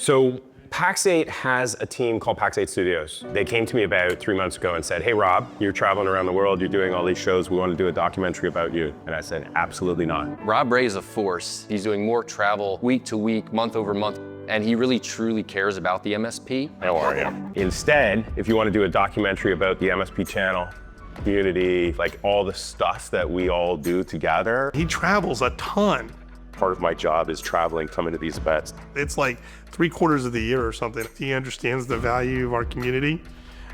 So Pax8 has a team called Pax8 Studios. They came to me about 3 months ago and said, hey Rob, you're traveling around the world, you're doing all these shows, we want to do a documentary about you. And I said, absolutely not. Rob Rae is a force. He's doing more travel week to week, month over month, and he really truly cares about the MSP. How are you? Instead, if you want to do a documentary about the MSP channel, community, like all the stuff that we all do together. He travels a ton. Part of my job is traveling, coming to these events. It's like 3/4 of the year or something. He understands the value of our community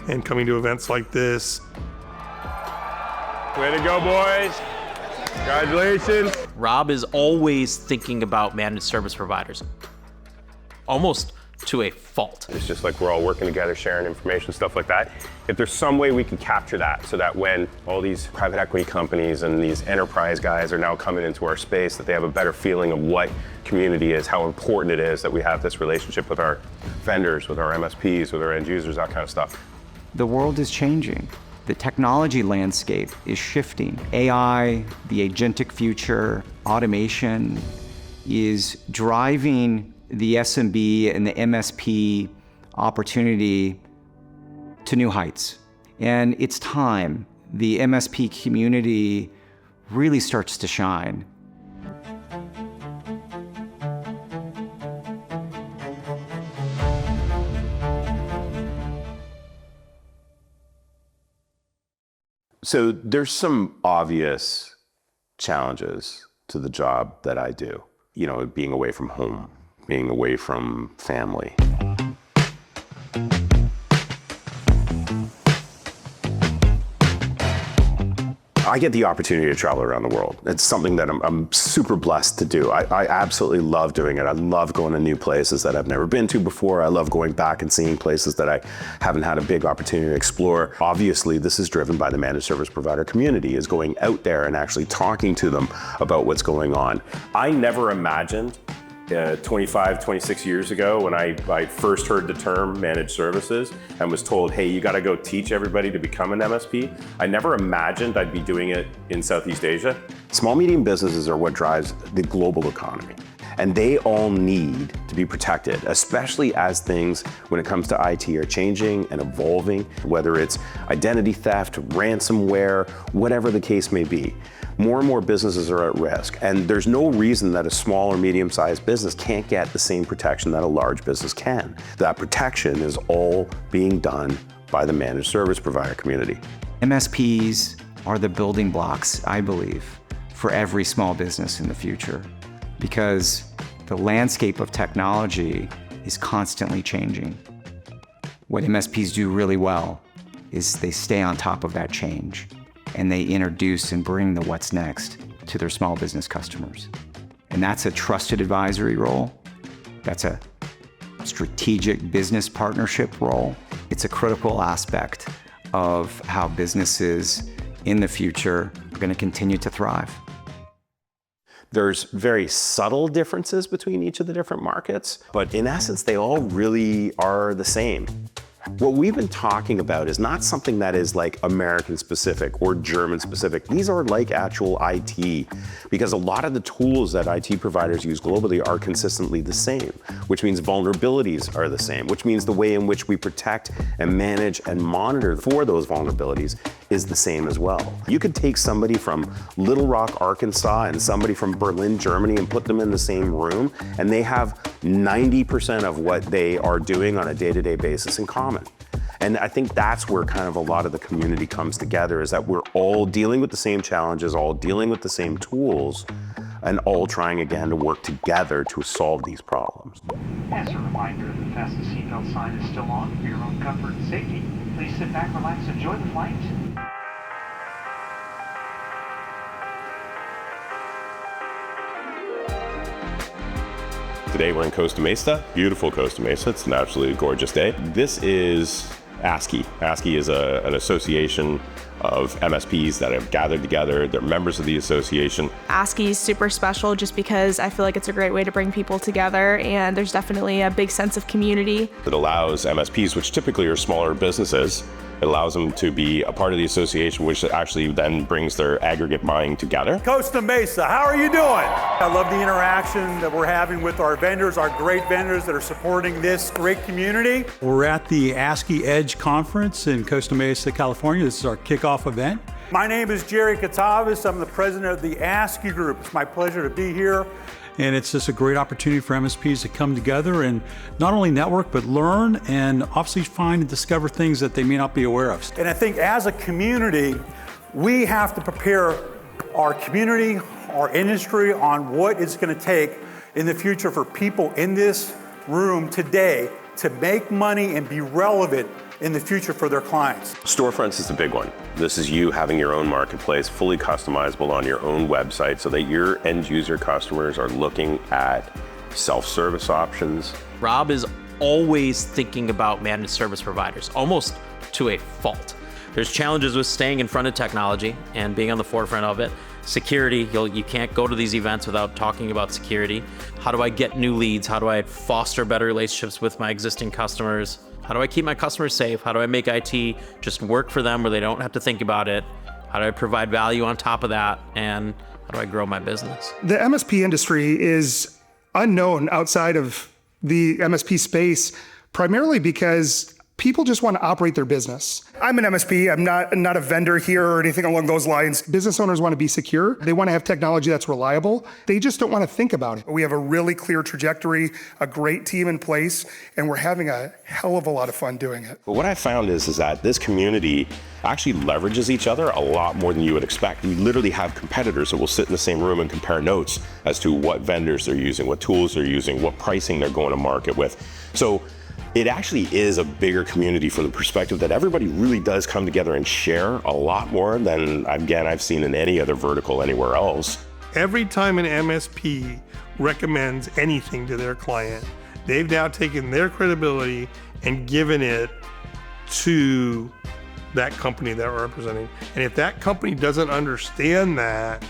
and coming to events like this. Way to go, boys. Congratulations. Rob is always thinking about managed service providers, almost to a fault. It's just like we're all working together, sharing information, stuff like that. If there's some way we could capture that so that when all these private equity companies and these enterprise guys are now coming into our space, that they have a better feeling of what community is, how important it is that we have this relationship with our vendors, with our MSPs, with our end users, that kind of stuff. The world is changing. The technology landscape is shifting. AI, the agentic future, automation is driving the SMB and the MSP opportunity to new heights. And it's time the MSP community really starts to shine. So there's some obvious challenges to the job that I do. You know, being away from home, being away from family. I get the opportunity to travel around the world. It's something that I'm super blessed to do. I absolutely love doing it. I love going to new places that I've never been to before. I love going back and seeing places that I haven't had a big opportunity to explore. Obviously, this is driven by the managed service provider community, is going out there and actually talking to them about what's going on. I never imagined 25, 26 years ago when I first heard the term managed services and was told, hey, you gotta go teach everybody to become an MSP. I never imagined I'd be doing it in Southeast Asia. Small, medium businesses are what drives the global economy. And they all need to be protected, especially as things, when it comes to IT, are changing and evolving, whether it's identity theft, ransomware, whatever the case may be. More and more businesses are at risk, and there's no reason that a small or medium-sized business can't get the same protection that a large business can. That protection is all being done by the managed service provider community. MSPs are the building blocks, I believe, for every small business in the future, because the landscape of technology is constantly changing. What MSPs do really well is they stay on top of that change, and they introduce and bring the what's next to their small business customers. And that's a trusted advisory role. That's a strategic business partnership role. It's a critical aspect of how businesses in the future are going to continue to thrive. There's very subtle differences between each of the different markets, but in essence, they all really are the same. What we've been talking about is not something that is like American specific or German specific. These are like actual IT, because a lot of the tools that IT providers use globally are consistently the same, which means vulnerabilities are the same, which means the way in which we protect and manage and monitor for those vulnerabilities is the same as well. You could take somebody from Little Rock, Arkansas and somebody from Berlin, Germany and put them in the same room, and they have 90% of what they are doing on a day-to-day basis in common. And I think that's where kind of a lot of the community comes together, is that we're all dealing with the same challenges, all dealing with the same tools, and all trying again to work together to solve these problems. As a reminder, the fasten seatbelt sign is still on for your own comfort and safety. Please sit back, relax, enjoy the flight. Today we're in Costa Mesa, beautiful Costa Mesa. It's an absolutely gorgeous day. This is ASCII. ASCII is an association of MSPs that have gathered together. They're members of the association. ASCII is super special just because I feel like it's a great way to bring people together, and there's definitely a big sense of community. It allows MSPs, which typically are smaller businesses, It allows them to be a part of the association, which actually then brings their aggregate buying together. Costa Mesa, how are you doing? I love the interaction that we're having with our vendors, our great vendors that are supporting this great community. We're at the ASCII Edge conference in Costa Mesa, California. This is our kickoff event. My name is Jerry Katavis. I'm the president of the ASCII group. It's my pleasure to be here. And it's just a great opportunity for MSPs to come together and not only network, but learn and obviously find and discover things that they may not be aware of. And I think as a community, we have to prepare our community, our industry on what it's going to take in the future for people in this room today to make money and be relevant in the future for their clients. Storefronts is the big one. This is you having your own marketplace, fully customizable on your own website so that your end user customers are looking at self-service options. Rob is always thinking about managed service providers, almost to a fault. There's challenges with staying in front of technology and being on the forefront of it. Security, you can't go to these events without talking about security. How do I get new leads? How do I foster better relationships with my existing customers? How do I keep my customers safe? How do I make IT just work for them where they don't have to think about it? How do I provide value on top of that? And how do I grow my business? The MSP industry is unknown outside of the MSP space, primarily because people just want to operate their business. I'm an MSP. I'm not a vendor here or anything along those lines. Business owners want to be secure. They want to have technology that's reliable. They just don't want to think about it. We have a really clear trajectory, a great team in place, and we're having a hell of a lot of fun doing it. But what I found is that this community actually leverages each other a lot more than you would expect. We literally have competitors that will sit in the same room and compare notes as to what vendors they're using, what tools they're using, what pricing they're going to market with. So it actually is a bigger community from the perspective that everybody really does come together and share a lot more than, again, I've seen in any other vertical anywhere else. Every time an MSP recommends anything to their client, they've now taken their credibility and given it to that company that we're representing. And if that company doesn't understand that,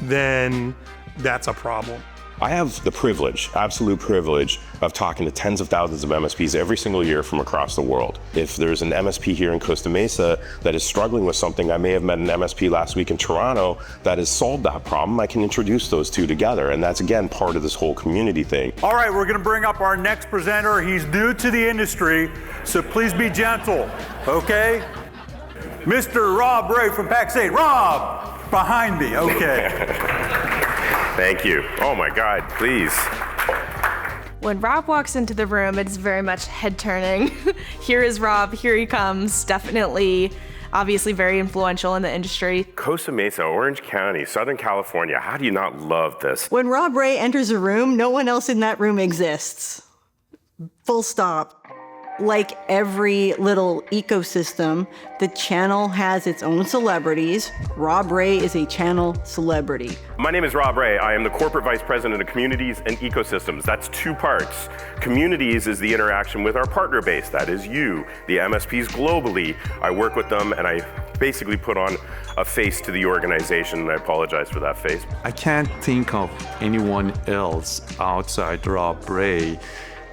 then that's a problem. I have the privilege, absolute privilege, of talking to tens of thousands of MSPs every single year from across the world. If there's an MSP here in Costa Mesa that is struggling with something, I may have met an MSP last week in Toronto that has solved that problem. I can introduce those two together, and that's, again, part of this whole community thing. All right, we're going to bring up our next presenter. He's new to the industry, so please be gentle, okay? Mr. Rob Rae from Pax8. Rob, behind me, okay. Thank you. Oh my God, please. When Rob walks into the room, it's very much head turning. Here is Rob, here he comes. Definitely, obviously very influential in the industry. Costa Mesa, Orange County, Southern California. How do you not love this? When Rob Rae enters a room, no one else in that room exists. Full stop. Like every little ecosystem, the channel has its own celebrities. Rob Rae is a channel celebrity. My name is Rob Rae. I am the Corporate Vice President of Communities and Ecosystems. That's two parts. Communities is the interaction with our partner base. That is you, the MSPs globally. I work with them and I basically put on a face to the organization, and I apologize for that face. I can't think of anyone else outside Rob Rae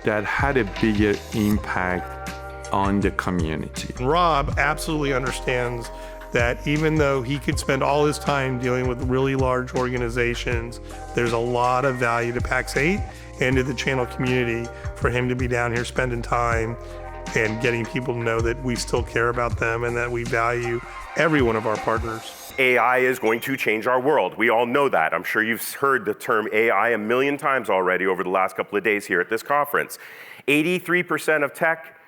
that had a bigger impact on the community. Rob absolutely understands that even though he could spend all his time dealing with really large organizations, there's a lot of value to Pax8 and to the channel community for him to be down here spending time and getting people to know that we still care about them and that we value every one of our partners. AI is going to change our world. We all know that. I'm sure you've heard the term AI a million times already over the last couple of days here at this conference. 83% of tech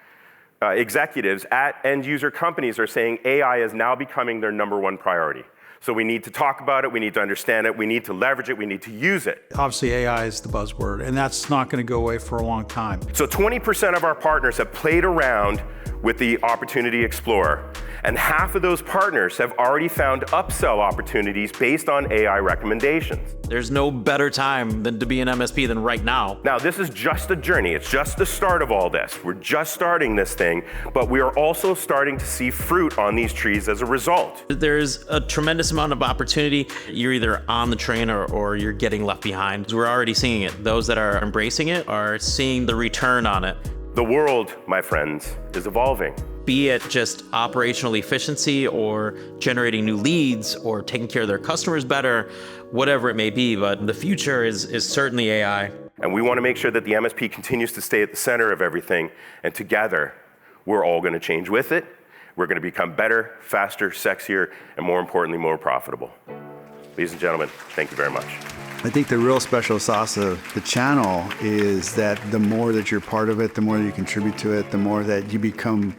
executives at end user companies are saying AI is now becoming their #1 priority. So we need to talk about it, we need to understand it, we need to leverage it, we need to use it. Obviously, AI is the buzzword, and that's not going to go away for a long time. So 20% of our partners have played around with the Opportunity Explorer, and half of those partners have already found upsell opportunities based on AI recommendations. There's no better time than to be an MSP than right now. Now, this is just a journey. It's just the start of all this. We're just starting this thing, but we are also starting to see fruit on these trees as a result. There's a tremendous amount of opportunity. You're either on the train or you're getting left behind. We're already seeing it. Those that are embracing it are seeing the return on it. The world, my friends, is evolving. be it just operational efficiency or generating new leads or taking care of their customers better, whatever it may be. But the future is certainly AI. And we want to make sure that the MSP continues to stay at the center of everything. And together, we're all going to change with it. We're going to become better, faster, sexier, and more importantly, more profitable. Ladies and gentlemen, thank you very much. I think the real special sauce of the channel is that the more that you're part of it, the more that you contribute to it, the more that you become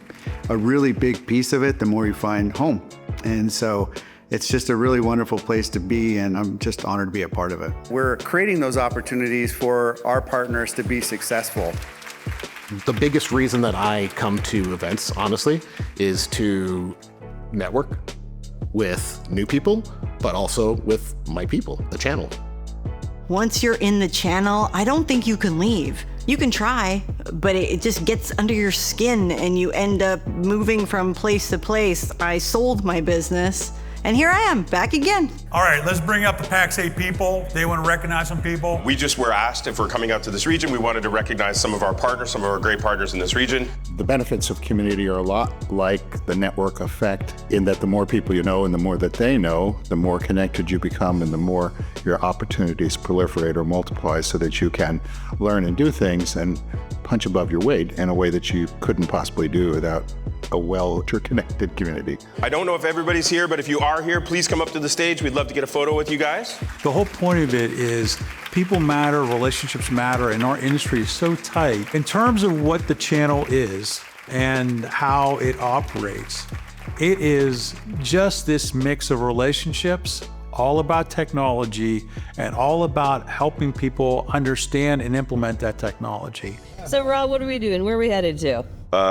a really big piece of it, the more you find home. And so it's just a really wonderful place to be, and I'm just honored to be a part of it. We're creating those opportunities for our partners to be successful. The biggest reason that I come to events, honestly, is to network with new people, but also with my people, the channel. Once you're in the channel, I don't think you can leave. You can try, but it just gets under your skin and you end up moving from place to place. I sold my business, and here I am, back again. All right, let's bring up the Pax8 people. They want to recognize some people. We just were asked if we're coming out to this region, we wanted to recognize some of our partners, some of our great partners in this region. The benefits of community are a lot like the network effect, in that the more people you know and the more that they know, the more connected you become and the more your opportunities proliferate or multiply, so that you can learn and do things and punch above your weight in a way that you couldn't possibly do without a well-interconnected community. I don't know if everybody's here, but if you are here, please come up to the stage. We'd love to get a photo with you guys. The whole point of it is people matter, relationships matter, and our industry is so tight. In terms of what the channel is and how it operates, it is just this mix of relationships, all about technology, and all about helping people understand and implement that technology. So Rob, what are we doing? Where are we headed to?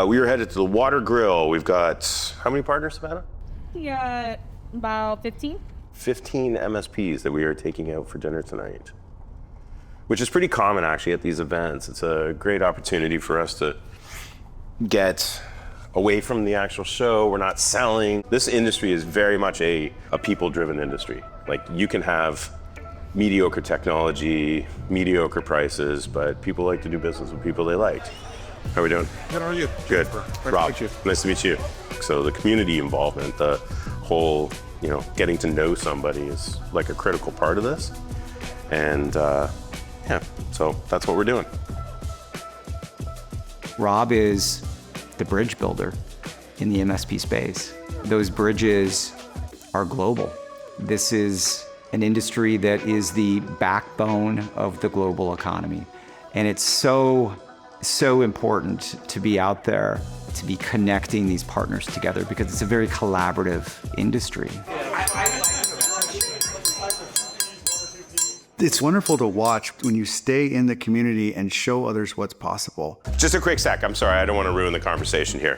We are headed to the Water Grill. We've got, how many partners, Savannah? We got about 15. 15 MSPs that we are taking out for dinner tonight, which is pretty common actually at these events. It's a great opportunity for us to get away from the actual show. We're not selling. This industry is very much a people-driven industry. Like, you can have mediocre technology, mediocre prices, but people like to do business with people they like. How are we doing? Good, how are you? Good. Rob, to meet you. nice to meet you. So the community involvement, the whole, getting to know somebody is like a critical part of this. And yeah, so that's what we're doing. Rob is the bridge builder in the MSP space. Those bridges are global. This is an industry that is the backbone of the global economy. And it's so important to be out there, to be connecting these partners together, because it's a very collaborative industry. It's wonderful to watch when you stay in the community and show others what's possible. Just a quick sec, I'm sorry, I don't want to ruin the conversation here,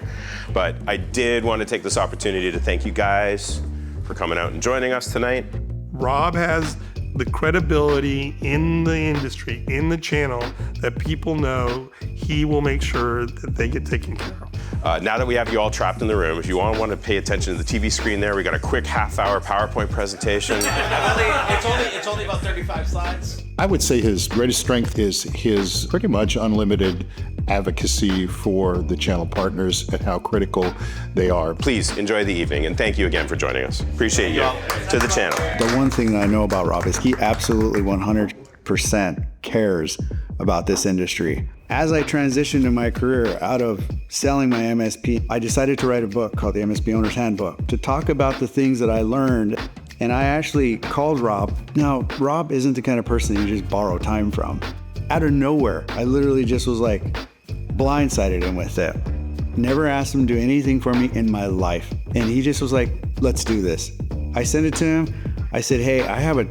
but I did want to take this opportunity to thank you guys for coming out and joining us tonight. Rob has the credibility in the industry, in the channel, that people know he will make sure that they get taken care of. Now that we have you all trapped in the room, if you all want to pay attention to the TV screen there, we got a quick half-hour PowerPoint presentation. It's only about 35 slides. I would say his greatest strength is his pretty much unlimited advocacy for the channel partners and how critical they are. Please enjoy the evening, and thank you again for joining us. Appreciate you. To the channel. The one thing that I know about Rob is he absolutely 100% cares about this industry. As I transitioned in my career out of selling my MSP, I decided to write a book called the MSP Owner's Handbook to talk about the things that I learned. And I actually called Rob. Now, Rob isn't the kind of person you just borrow time from. Out of nowhere, I literally just was like blindsided him with it. Never asked him to do anything for me in my life. And he just was like, let's do this. I sent it to him. I said, hey, I have a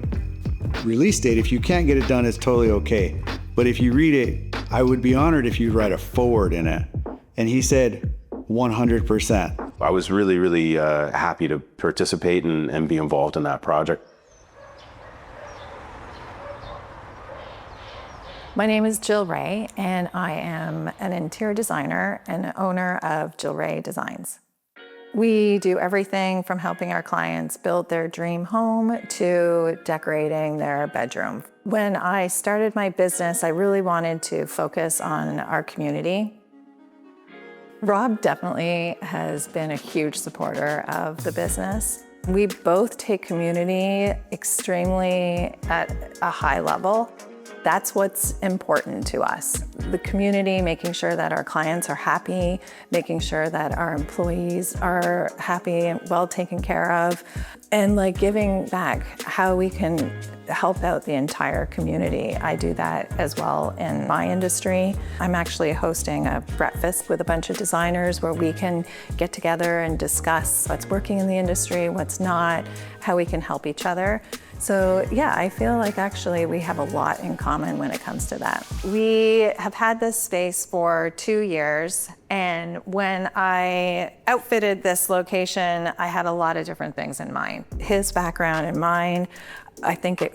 release date. If you can't get it done, it's totally okay. But if you read it, I would be honored if you'd write a foreword in it. And he said, 100%. I was really, really happy to participate and be involved in that project. My name is Jill Rae, and I am an interior designer and owner of Jill Rae Designs. We do everything from helping our clients build their dream home to decorating their bedroom. When I started my business, I really wanted to focus on our community. Rob definitely has been a huge supporter of the business. We both take community extremely at a high level. That's what's important to us. The community, making sure that our clients are happy, making sure that our employees are happy and well taken care of, and like giving back, how we can help out the entire community. I do that as well in my industry. I'm actually hosting a breakfast with a bunch of designers where we can get together and discuss what's working in the industry, what's not, how we can help each other. So yeah, I feel like actually we have a lot in common when it comes to that. We have had this space for 2 years, and when I outfitted this location, I had a lot of different things in mind. His background and mine, I think it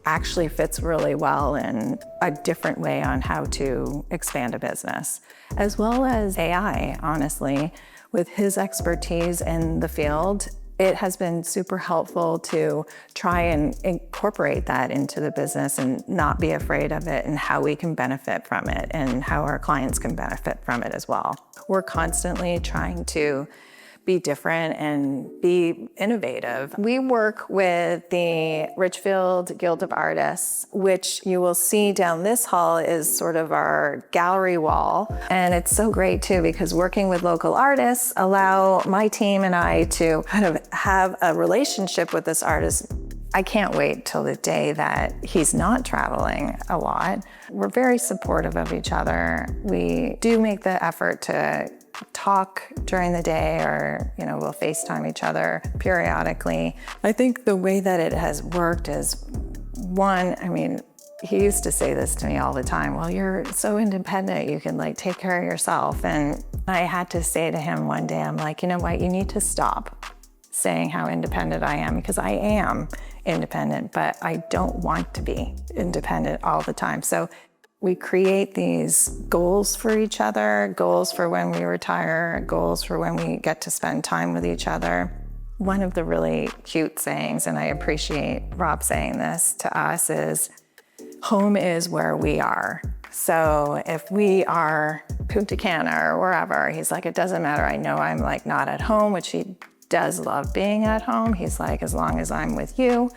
actually fits really well in a different way on how to expand a business, as well as AI, honestly. With his expertise in the field, it has been super helpful to try and incorporate that into the business and not be afraid of it, and how we can benefit from it and how our clients can benefit from it as well. We're constantly trying to be different and be innovative. We work with the Richfield Guild of Artists, which you will see down this hall is sort of our gallery wall. And it's so great too, because working with local artists allow my team and I to kind of have a relationship with this artist. I can't wait till the day that he's not traveling a lot. We're very supportive of each other. We do make the effort to talk during the day, or we'll FaceTime each other periodically. I think the way that it has worked is, one, he used to say this to me all the time, well, you're so independent, you can like take care of yourself. And I had to say to him one day, I'm like, you know what, you need to stop saying how independent I am, because I am independent, but I don't want to be independent all the time. So we create these goals for each other, goals for when we retire, goals for when we get to spend time with each other. One of the really cute sayings, and I appreciate Rob saying this to us, is home is where we are. So if we are Punta Cana or wherever, he's like, it doesn't matter. I know I'm like not at home, which he does love being at home. He's like, as long as I'm with you,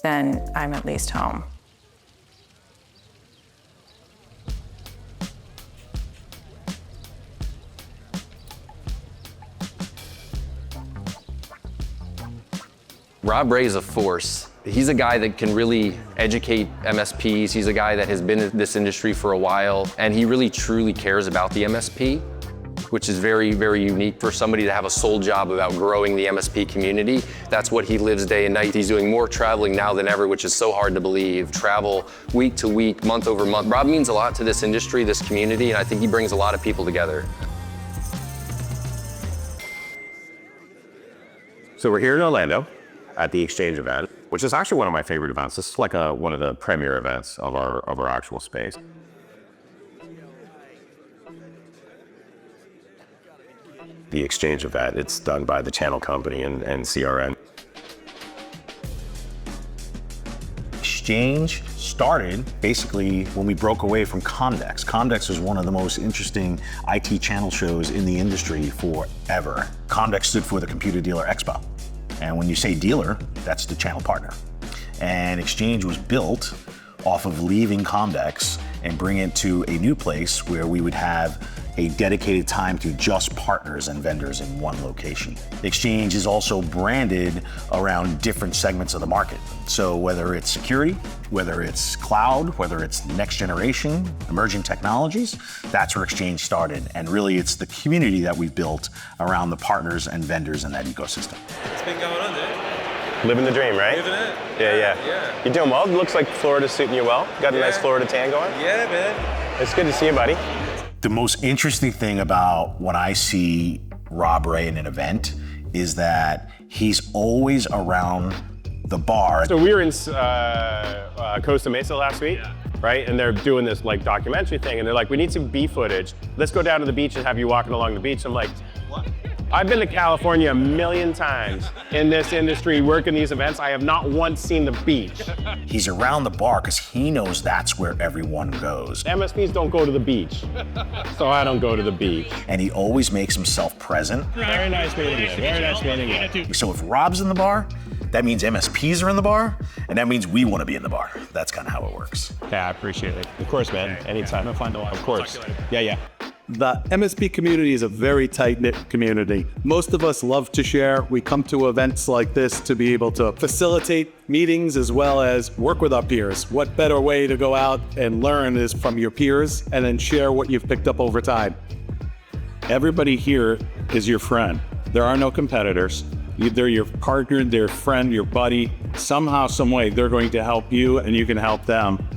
then I'm at least home. Rob Rae is a force. He's a guy that can really educate MSPs. He's a guy that has been in this industry for a while, and he really truly cares about the MSP, which is very, very unique for somebody to have a sole job about growing the MSP community. That's what he lives day and night. He's doing more traveling now than ever, which is so hard to believe. Travel week to week, month over month. Rob means a lot to this industry, this community, and I think he brings a lot of people together. So we're here in Orlando at the Xchange event, which is actually one of my favorite events. This is like one of the premier events of our actual space. The Xchange event, it's done by the channel company and CRN. Xchange started basically when we broke away from Comdex. Comdex was one of the most interesting IT channel shows in the industry forever. Comdex stood for the Computer Dealer Expo. And when you say dealer, that's the channel partner. And Xchange was built off of leaving Comdex and bring it to a new place where we would have a dedicated time to just partners and vendors in one location. Xchange is also branded around different segments of the market. So whether it's security, whether it's cloud, whether it's next generation, emerging technologies, that's where Xchange started. And really it's the community that we've built around the partners and vendors in that ecosystem. What's been going on, dude? Living the dream, right? Living it. Yeah. You're doing well. It looks like Florida's suiting you well. Got a nice Florida tan going. Yeah, man. It's good to see you, buddy. The most interesting thing about when I see Rob Rae in an event is that he's always around the bar. So we were in Costa Mesa last week, right? And they're doing this like documentary thing, and they're like, we need some bee footage. Let's go down to the beach and have you walking along the beach. I'm like, what? I've been to California a million times in this industry, working these events. I have not once seen the beach. He's around the bar because he knows that's where everyone goes. MSPs don't go to the beach, so I don't go to the beach. And he always makes himself present. Very nice meeting you. Very nice meeting you. So if Rob's in the bar, that means MSPs are in the bar, and that means we want to be in the bar. That's kind of how it works. Yeah, I appreciate it. Of course, man. Anytime. Of course. Yeah. The MSP community is a very tight-knit community. Most of us love to share. We come to events like this to be able to facilitate meetings as well as work with our peers. What better way to go out and learn is from your peers and then share what you've picked up over time. Everybody here is your friend. There are no competitors. They're your partner, their friend, your buddy. Somehow, some way, they're going to help you and you can help them.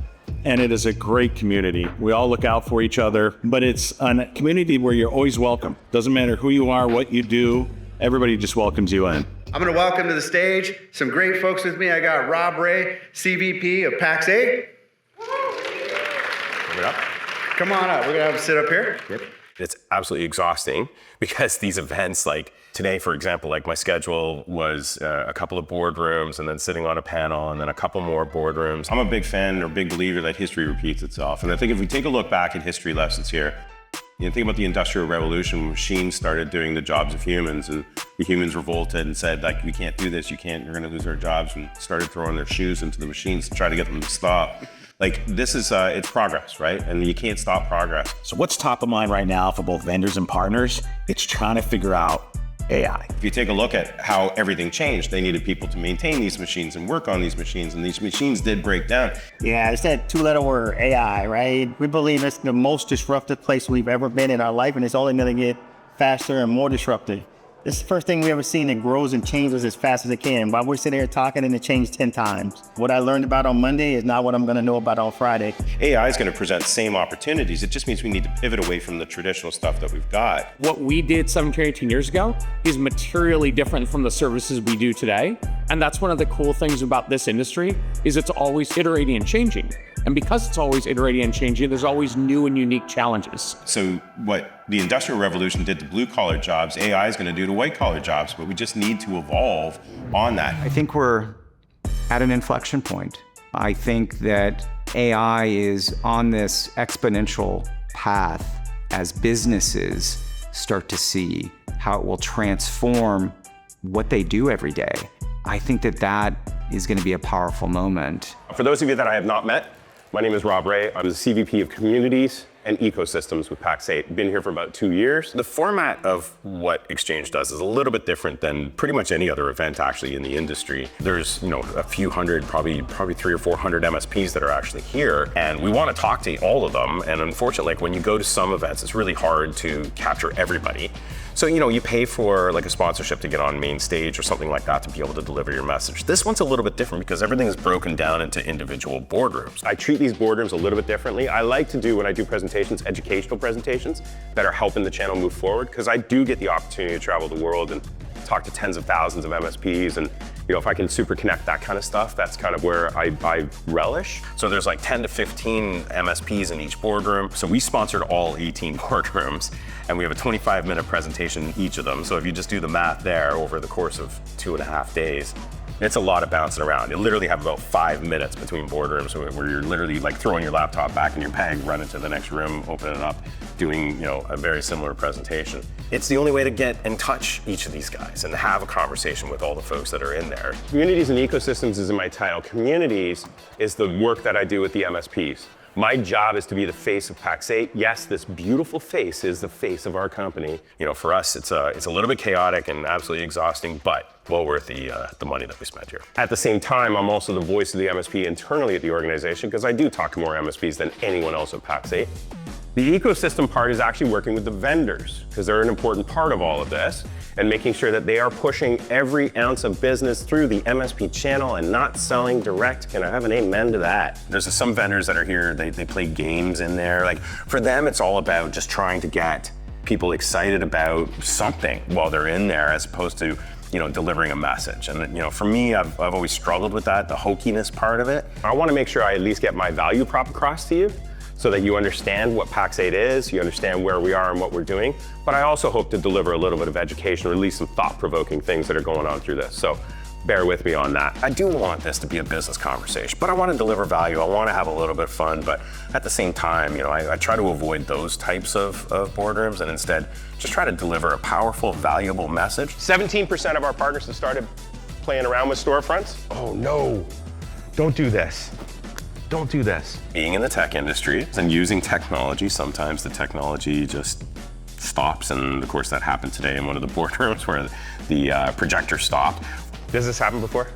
And it is a great community. We all look out for each other, but it's a community where you're always welcome. Doesn't matter who you are, what you do, everybody just welcomes you in. I'm gonna welcome to the stage some great folks with me. I got Rob Rae, CVP of Pax8. Give it up. Come on up, we're gonna have him sit up here. Yep. It's absolutely exhausting because these events, like today, for example, like my schedule was a couple of boardrooms and then sitting on a panel and then a couple more boardrooms. I'm a big fan or big believer that history repeats itself. And I think if we take a look back at history lessons here, think about the Industrial Revolution, when machines started doing the jobs of humans and the humans revolted and said, like, we can't do this, you're gonna lose our jobs, and started throwing their shoes into the machines to try to get them to stop. Like, this is, it's progress, right? And you can't stop progress. So what's top of mind right now for both vendors and partners? It's trying to figure out AI. If you take a look at how everything changed, they needed people to maintain these machines and work on these machines, and these machines did break down. Yeah, it's that two-letter word, AI, right? We believe it's the most disruptive place we've ever been in our life, and it's only gonna get faster and more disruptive. This is the first thing we ever seen that grows and changes as fast as it can. While we're sitting here talking and it changed 10 times. What I learned about on Monday is not what I'm gonna know about on Friday. AI is gonna present same opportunities. It just means we need to pivot away from the traditional stuff that we've got. What we did 17 or 18 years ago is materially different from the services we do today. And that's one of the cool things about this industry is it's always iterating and changing. And because it's always iterating and changing, there's always new and unique challenges. So what the Industrial Revolution did to blue-collar jobs, AI is going to do to white-collar jobs, but we just need to evolve on that. I think we're at an inflection point. I think that AI is on this exponential path as businesses start to see how it will transform what they do every day. I think that that is going to be a powerful moment. For those of you that I have not met, my name is Rob Rae. I'm the CVP of Communities and Ecosystems with Pax8. Been here for about 2 years. The format of what Xchange does is a little bit different than pretty much any other event actually in the industry. There's, a few hundred, probably 300 or 400 MSPs that are actually here, and we want to talk to all of them. And unfortunately, when you go to some events, it's really hard to capture everybody. So, you pay for like a sponsorship to get on main stage or something like that to be able to deliver your message. This one's a little bit different because everything is broken down into individual boardrooms. I treat these boardrooms a little bit differently. I like to do, when I do presentations, educational presentations that are helping the channel move forward, because I do get the opportunity to travel the world and talk to tens of thousands of MSPs, and if I can super connect that kind of stuff, that's kind of where I relish. So there's like 10 to 15 MSPs in each boardroom. So we sponsored all 18 boardrooms, and we have a 25-minute presentation in each of them. So if you just do the math there over the course of 2.5 days, it's a lot of bouncing around. You literally have about 5 minutes between boardrooms where you're literally like throwing your laptop back in your bag, running to the next room, opening it up, doing a very similar presentation. It's the only way to get and touch each of these guys and have a conversation with all the folks that are in there. Communities and Ecosystems is in my title. Communities is the work that I do with the MSPs. My job is to be the face of Pax8. Yes, this beautiful face is the face of our company. For us, it's a little bit chaotic and absolutely exhausting, but well worth the money that we spent here. At the same time, I'm also the voice of the MSP internally at the organization because I do talk to more MSPs than anyone else at Pax8. The ecosystem part is actually working with the vendors because they're an important part of all of this and making sure that they are pushing every ounce of business through the MSP channel and not selling direct. Can I have an amen to that? There's some vendors that are here, they play games in there. Like for them, it's all about just trying to get people excited about something while they're in there as opposed to delivering a message. And for me, I've always struggled with that, the hokiness part of it. I want to make sure I at least get my value prop across to you. so that you understand what Pax8 is, you understand where we are and what we're doing. But I also hope to deliver a little bit of education, or at least some thought-provoking things that are going on through this. So bear with me on that. I do want this to be a business conversation, but I want to deliver value. I want to have a little bit of fun, but at the same time, I try to avoid those types of boardrooms and instead just try to deliver a powerful, valuable message. 17% of our partners have started playing around with storefronts. Oh no, don't do this. Don't do this. Being in the tech industry and using technology, sometimes the technology just stops, and of course that happened today in one of the boardrooms where the projector stopped. Does this happen before?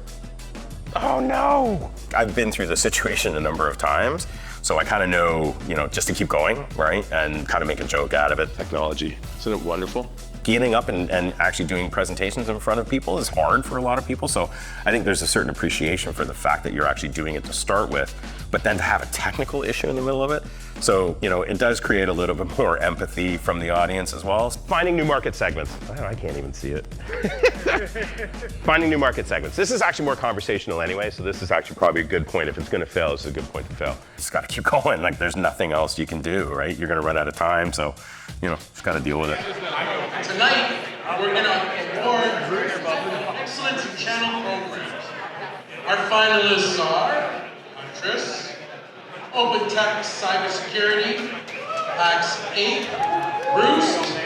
Oh no! I've been through the situation a number of times, so I kind of know, just to keep going, right? And kind of make a joke out of it. Technology, isn't it wonderful? Getting up and actually doing presentations in front of people is hard for a lot of people, so I think there's a certain appreciation for the fact that you're actually doing it to start with, but then to have a technical issue in the middle of it. So, it does create a little bit more empathy from the audience as well. Finding new market segments. I can't even see it. Finding new market segments. This is actually more conversational anyway, so this is actually probably a good point. If it's gonna fail, this is a good point to fail. Just gotta keep going, like there's nothing else you can do, right? You're gonna run out of time, so, just gotta deal with it. Tonight, we're gonna award excellence in channel programs. Our finalists are Huntress, Open Tech Cybersecurity, Pax8, Roost,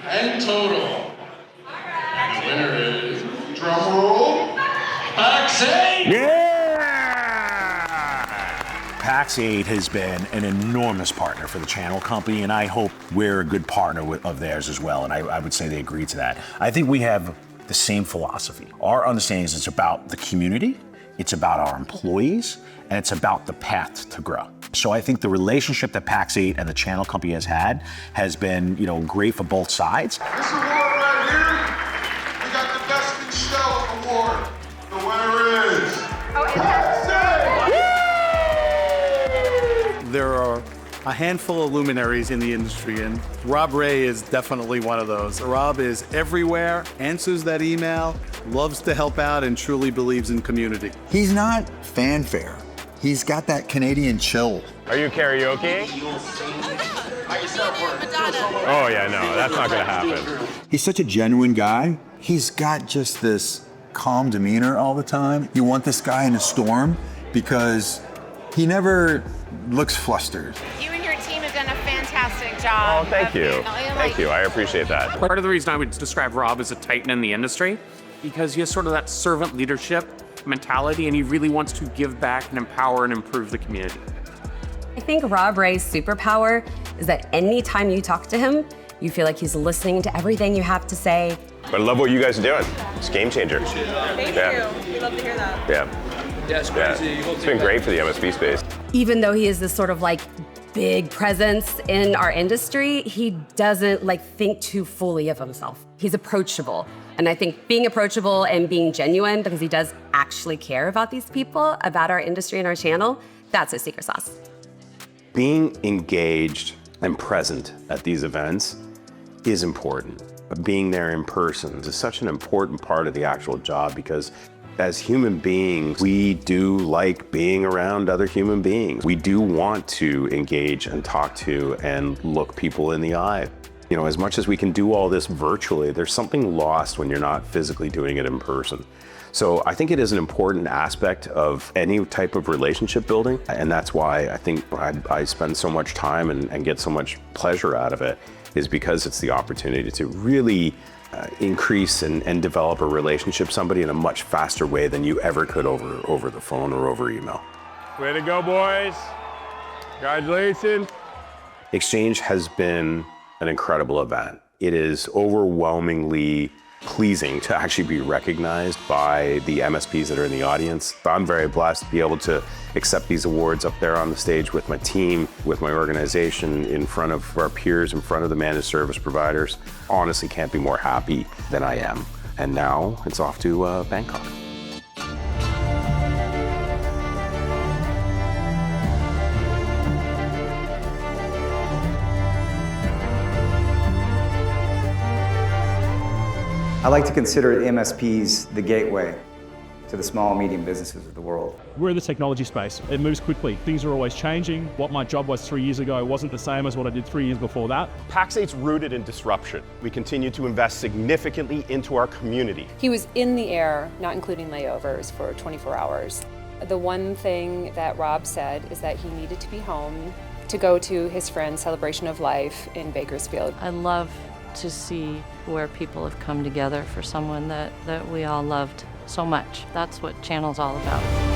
and Total. The winner is, drumroll, Pax8! Pax8 has been an enormous partner for the channel company, and I hope we're a good partner of theirs as well, and I would say they agree to that. I think we have the same philosophy. Our understanding is it's about the community, it's about our employees, and it's about the path to grow. So I think the relationship that Pax8 and the channel company has been, great for both sides. This award right here, we got the Best in Show award. The winner is Pax8! There are a handful of luminaries in the industry, and Rob Rae is definitely one of those. Rob is everywhere, answers that email, loves to help out, and truly believes in community. He's not fanfare. He's got that Canadian chill. Are you karaoke? Oh yeah, no, that's not gonna happen. He's such a genuine guy. He's got just this calm demeanor all the time. You want this guy in a storm because he never looks flustered. You and your team have done a fantastic job. Oh, thank you. Thank you, I appreciate that. Part of the reason I would describe Rob as a titan in the industry, because he has sort of that servant leadership mentality, and he really wants to give back and empower and improve the community. I think Rob Rae's superpower is that anytime you talk to him, you feel like he's listening to everything you have to say. But I love what you guys are doing. It's a game changer. Thank you. We love to hear that. Yeah, it's crazy. It's been great for the MSP space. Even though he is this sort of big presence in our industry, he doesn't think too fully of himself. He's approachable. And I think being approachable and being genuine, because he does actually care about these people, about our industry and our channel, that's his secret sauce. Being engaged and present at these events is important. But being there in person is such an important part of the actual job, because as human beings, we do like being around other human beings. We do want to engage and talk to and look people in the eye. As much as we can do all this virtually, there's something lost when you're not physically doing it in person. So I think it is an important aspect of any type of relationship building, and that's why I think I spend so much time and get so much pleasure out of it, is because it's the opportunity to really increase and develop a relationship with somebody in a much faster way than you ever could over the phone or over email. Way to go, boys. Congratulations. Xchange has been an incredible event. It is overwhelmingly pleasing to actually be recognized by the MSPs that are in the audience. I'm very blessed to be able to accept these awards up there on the stage with my team, with my organization, in front of our peers, in front of the managed service providers. Honestly, can't be more happy than I am. And now it's off to Bangkok. I like to consider the MSPs the gateway to the small, medium businesses of the world. We're in the technology space. It moves quickly. Things are always changing. What my job was 3 years ago wasn't the same as what I did 3 years before that. Pax8's rooted in disruption. We continue to invest significantly into our community. He was in the air, not including layovers, for 24 hours. The one thing that Rob said is that he needed to be home to go to his friend's celebration of life in Bakersfield. I love to see where people have come together for someone that we all loved so much. That's what Channel's all about.